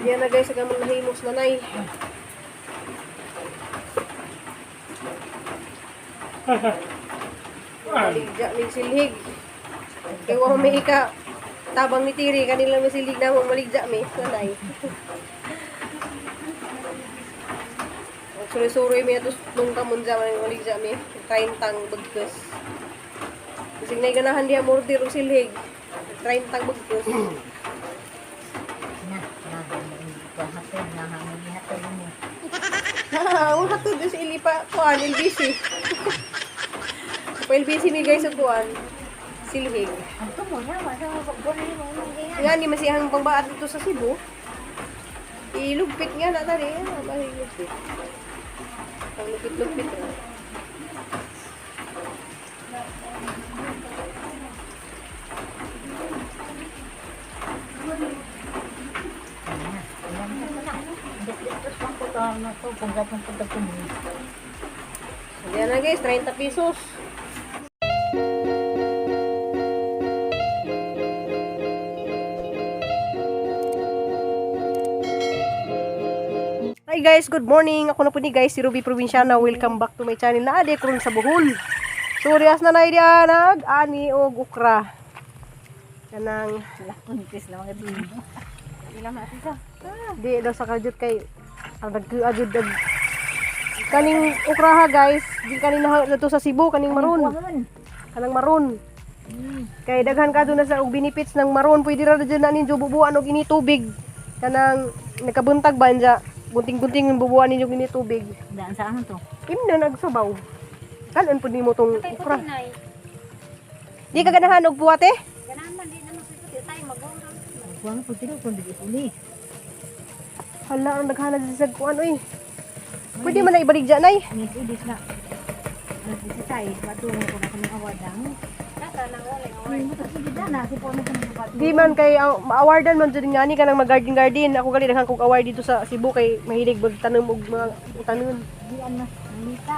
Yan na guys, agamang nahimos nanay. Maligya ni silhig. Kaya wala may ika tabang ni tiri kanila may silhig na mo maligya may nanay. Suri-suri may atos nung kamon dyan may maligya may train tang bagkos. Kasi na ganahan diya mordir o silhig. Train tang bagkos. Hatod na hangin ni hatod mo. Ang hatod sa ilipa kuan LBC. Pa LBC mi guys sa kuan silhig. Ang mo na wala ko ni mo nang Nga ni masihang pangbaat dito sa Cebu. Ilugpit nga na tari, mahigupit. Ang lupit-lupit. Yan na guys, 30 pesos. Hi guys, good morning. Ako na po ni guys, si Ruby Provinciana. Welcome back to my channel na ade kurun sa Bohol. Surias na na diya nag-ani og ukra. Kanang kuntis lang mga dito. Ilang natin sa. Di daw sa kajut kay ang nag-ajud kaning ukraha guys, di kaning nato sa Cebu kaning maroon. Kanang maroon. Kay daghan ka na sa og benefits ng maroon, pwede ra dyan na ninyo bubuan og ini tubig. Kanang nakabuntag banja, gunting-gunting yung bubuan ninyo ini tubig. Daan sa ano to? Imna nagsabaw. Kanon pud nimo tong ukra. Di ka ganahan og buwate? Ganahan man din naman sa tayo mag-uwan. Kuwang po tino kung di uli. Hala ang naghanag sa kuan oy. Pwede man na ibalig dyan ay. Nagsidis na. Nagsidis tayo. Matulong ko na kami awadang. Kata na wala award. Di man kay ma-awardan man jud nga ni kanang mag-garden. Ako gali daghang kog award dito sa Cebu kay mahilig magtanom og mga tanom. Di ano.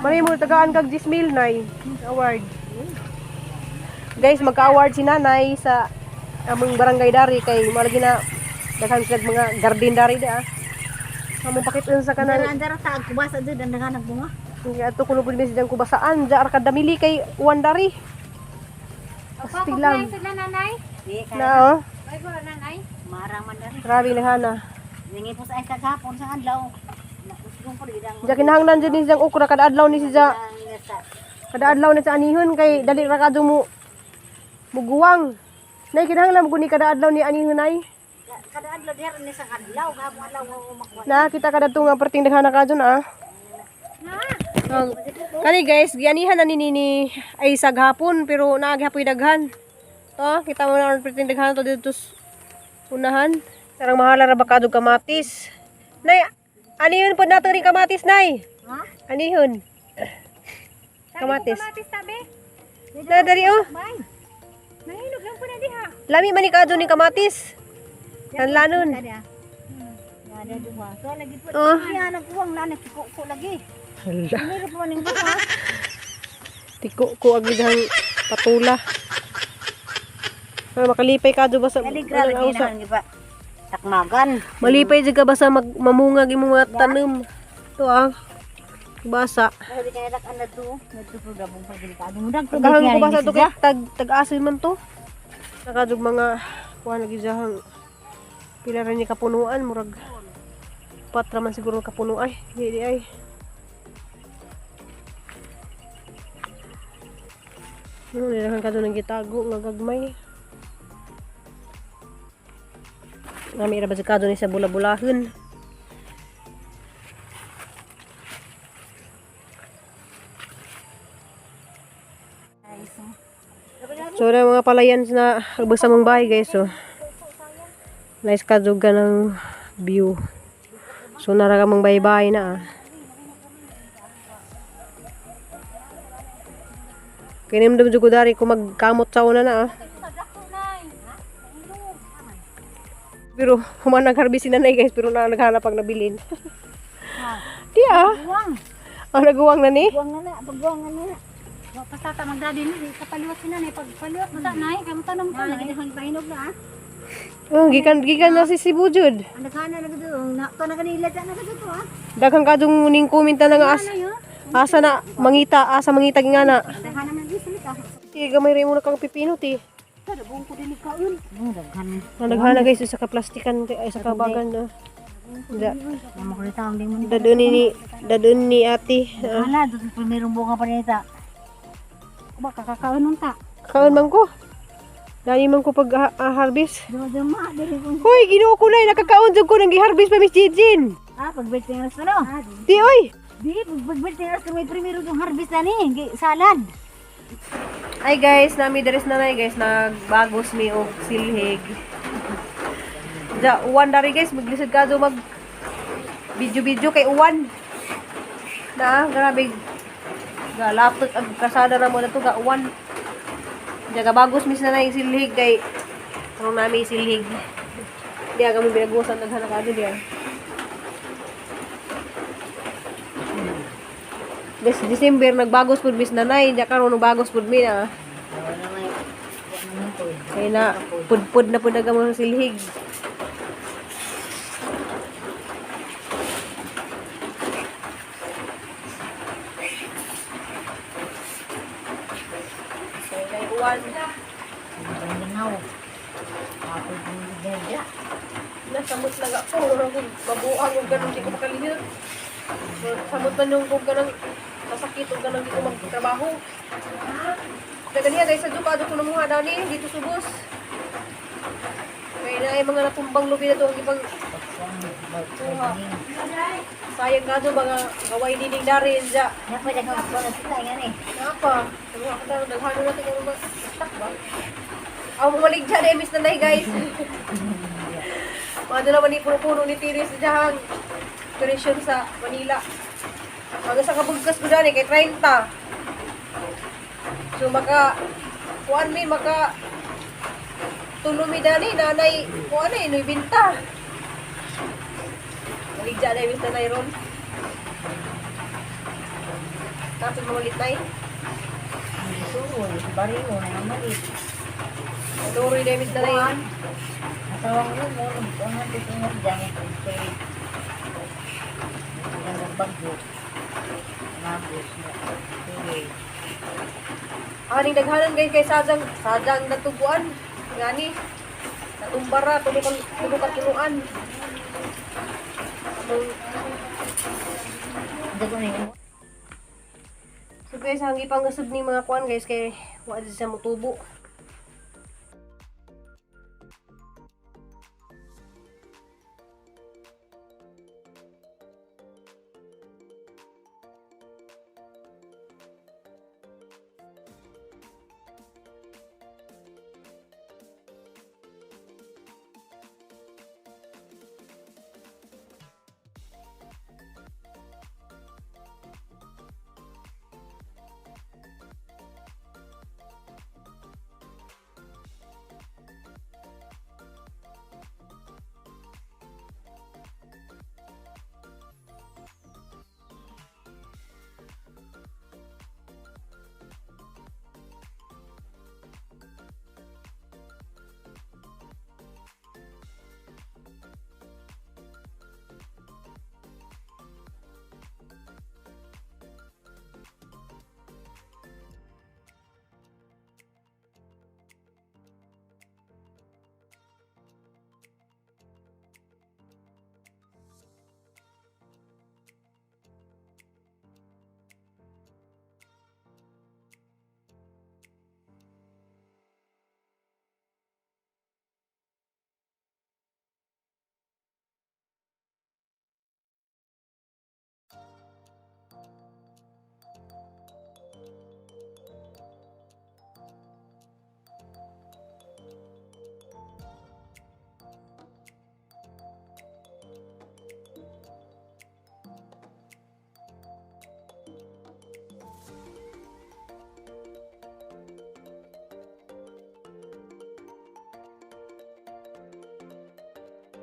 Mari mo tagaan kag 10,000 nay award. Guys, magka-award si nanay sa among barangay dari kay malagi na daghan sila mga garden dari da. Among pakit sa kanang Andara taag kubasa dud ang naghanag bunga. ato kuno pud message ang kubasaan jar ka damili kay uwan dari. Astig lang. Nanay? Di Na oh. Ay ko nanay. Maraman na rin. Grabe na hana. Ningi po sa ay kagapon sa adlaw. Nakusgong ko lidang. Diya kinahanglan jud ni siyang ukra kada adlaw ni siya. Kada adlaw na sa anihon kay dali ra kadto mo muguwang. Nay kinahanglan mo ni kada adlaw ni anihon ay. Kada adlaw diha ni sa adlaw gamo adlaw umakwa. Na kita kada to nga perting daghana ka dun ah. Kani guys, gianihan na ni ay sa gahapon pero naaghapoy daghan. To, kita mo na perting daghan to dito unahan. Sarang mahala ra bakado kamatis. Nay, anihon pod nato ni kamatis nay. Ha? Anihon. Kamatis. Kamatis tabi. Na dari oh. Bay. Nahinog lang po na diha. Lami man ni kadto ni kamatis. Kanlanon. Ada dua. So lagi po. Oh. Iya nagkuwang na nagkuko lagi. Hala. Meron po ning buka. Tiko ko agidang patula. Ah, makalipay ka do ba sa Kaligra lagi na di ba? Takmagan. malipay jud ka ba sa mamungag imong mga tanom. To ah. Basa. Kaya kaya dak ana to. Ngadto po gabong pagdelikado mo dag. Kahang ko basa to kay tag-asil man to. Nakadug mga kuha lagi jahang pila ra ni kapunuan murag 4 man siguro kapuno ay. Di ay. Nilakan ka doon ng gitago nga gagmay. Nami ra ba sa kado ni sa bula-bulahon. So na mga palayan na agbasa mong bahay guys so. Nice kadug ka ng view. So nara ka mong bahay-bahay na ah. Kinimdum jud ko dari ko magkamot sa una na ah. Pero human nagharvest si nanay guys pero naghanap pag nabilin. Di ah. Buwang. Ang naguwang na ni. Buwang na pagbuwang na. Wa pasata magdadi ni kapaliwat sina ni pagpaliwat mo ta nay kamo tanom ko lagi dihang pahinog na ah. Oh, gikan na si Cebu jud. Ano ka na nagdo? Na to na kanila ta na to ah. Daghang kadung ning comment na nga Ano yo? asa mangita nga na. Daghan naman di salita. Ti gamay rin mo na kang pipino ti. Kada buong ko dili ka yun. Daghan. Naghana guys sa kaplastikan ay sa kabagan na. Da, Namo ko taong ding mo. dadun ni ate. Hala, do primerong bunga pa nita. Ba kakakaon nun ta. Kaon man ko. Dani man ko pag harvest. Do ma dili ko. Hoy, Ginoo ko na nakakaon jud ko nang gi-harvest pa Miss Jijin. Ah, pagbirthday ras no. Ti oy. Di pagbirthday ras may primero yung harvest na ni, salad. Ay guys, nami deres na guys, nagbagos mi og silhig. Ja, uwan dari guys, maglisod ka do mag video kay uwan. Na, grabe. Galapot ag kasada na mo na to ga uwan. Jaga bagos mis na silhig kay anong nami silhig. Diya kami binagusan naghanap ka diya. Des December nagbagos pud mis nanay, diya karon bagos pud mi na. Kaya na pud na pud agam sa silhig. Kaya uwan. Ganaw. Ako yung bigya. Nasamot lang ako. Babuang yung ganun, di ko makalihit. Samot na yung kung ganun, masakit o ganun, di ko magtrabaho. Naganiya guys, sa Duka, doon ko na mga dani, dito subos. Kaya na ay mga natumbang lubi na ito, ang ibang tuha. Sayang nga doon, mga gaway dining darin, dya. Napa dagang ko na sila nga ni. Napa? Mga kataro, naghano natin yung mga stock ba? Ako malig dyan, emis na nahi guys. Mga doon naman ni puno-puno ni Tiris dyan. Turisyon sa Manila. Mga sa kabugkas ko dyan kay 30. So kuan mi tulumi dani nanay kuan ay noy binta. Malig dyan emis na nahi ron. Tapos mawalit nahi. Suro, barino na malit. Duro yung emis na nahi. Asawang mo mo ang dito mo diyan kay ang bagyo. Nabos na. Okay. Aning daghanan guys kay sadang natubuan. Ngani. Natumbara tulukan tunuan. Dito ni So guys, ang ipangasod ni mga kuan guys kay wa sa mutubo.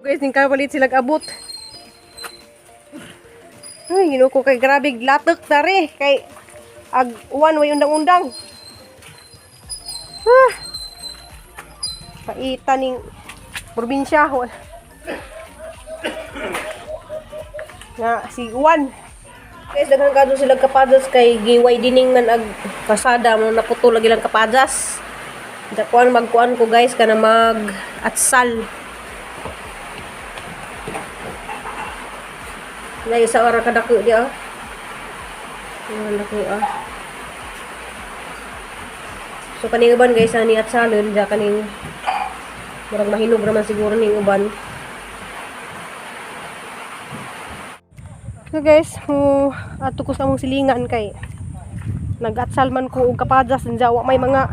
Guys, ning kapalit sila abot. Ay, Ginoo ko kay grabe latok tare kay ag uwan way undang-undang. Paita ning probinsya. Nga si Juan. Guys, daghan kadto sila kapadas kay giway dining man ag kasada mo naputol lagi lang kapadas. Dakuan magkuan ko guys kana mag atsal. Nay sa ora kadako di ah. Ang lako ah. So kaning uban guys ani atsalon ja kaning murag mahinog raman siguro ning uban. So guys, ato ko sa mong silingan kay nag-atsal man ko og kapadas nja wa may mga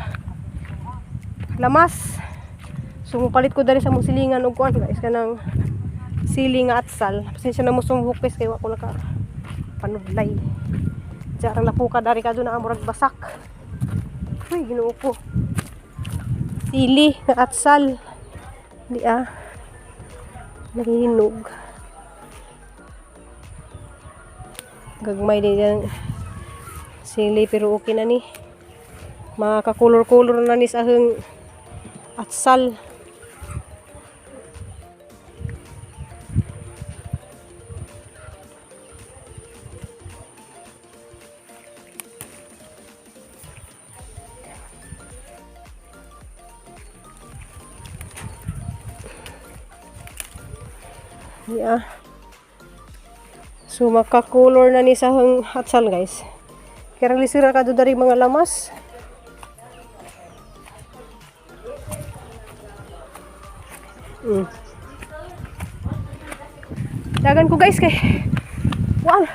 lamas. So mupalit ko dali sa mong silingan og kuan guys kanang siling nga atsal. Pasensya na mo sumhukpes kay wa ko naka panudlay. Jarang napuka dari kadto na murag basak. Uy, Ginoo ko. Sili nga atsal. Di ah. Nahihinog. Gagmay din yan sili pero okay na ni makakulor-kulor na ni sa ahong atsal. Yeah. So makakulor na ni sa hang atsal guys. Kaya lisira ka do dari mga lamas. Dagan ko guys kay wan.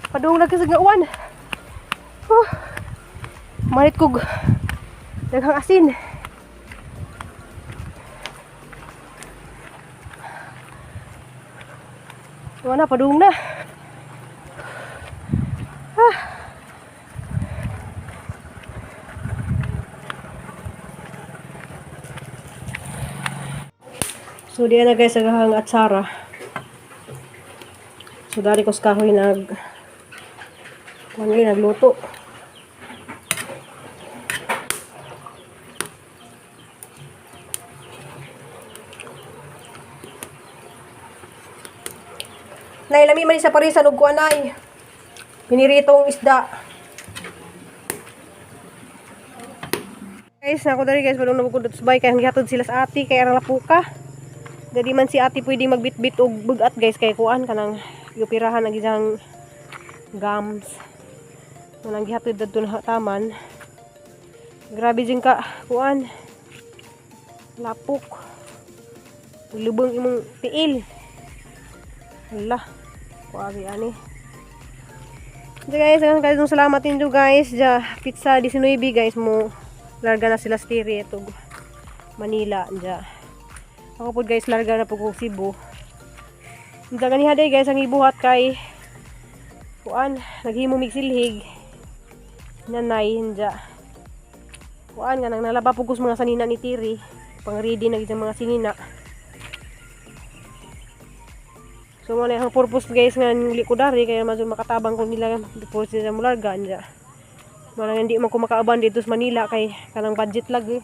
Padung lagi sa nga wan. Marit ko daghang asin. Wala padung na. So diyan na guys agahang atsara. So dari ko sa kahoy nagluto. Nailami man sa parisan og kuanay. Piniritong isda. Guys, ako dari guys, balong nabukod sa bay kay gihatod sila sa ati kay ara lapuka. Jadi man si ati pwede magbitbit og bugat guys kay kuan kanang gupirahan ang isang gums. Manang gihatod dadto na taman. Grabe jing ka kuan. Lapok. Lubong imong tiil. Hala. Kuagi ani. So guys, ang salamat ninyo guys. Ja pizza 19 guys mo. Larga na sila stiri ito Manila ja. Ako po guys larga na po kong Cebu. Diyan ganiha day guys ang ibuhat kay kuan naghimo mig silhig nanay hinja. Kuan nga nang nalaba po mga sanina ni Tiri pang ready na gyud mga sinina. So mo na ang purpose guys nga likudari kaya medyo makatabang ko nila before sila mularga anja. Manang hindi man ko makaaban dito sa Manila kay kanang budget lagi.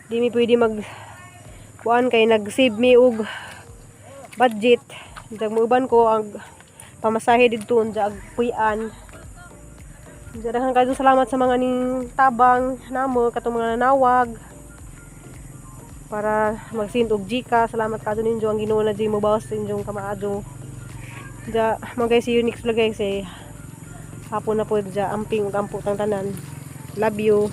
Di mi pwede mag kuan kay nag-save mi og budget. Dag muuban ko ang pamasahe didto unja ag puy-an. Daghang kayo salamat sa mga ning tabang namo katong mga nanawag para mag-send og Gcash. Salamat kayo ninyo ang Ginoo na di mo bawas sa inyong kamaado. Ja mga guys, see you next vlog guys. Hapon na po dya amping ug ampo tang tanan. Love you.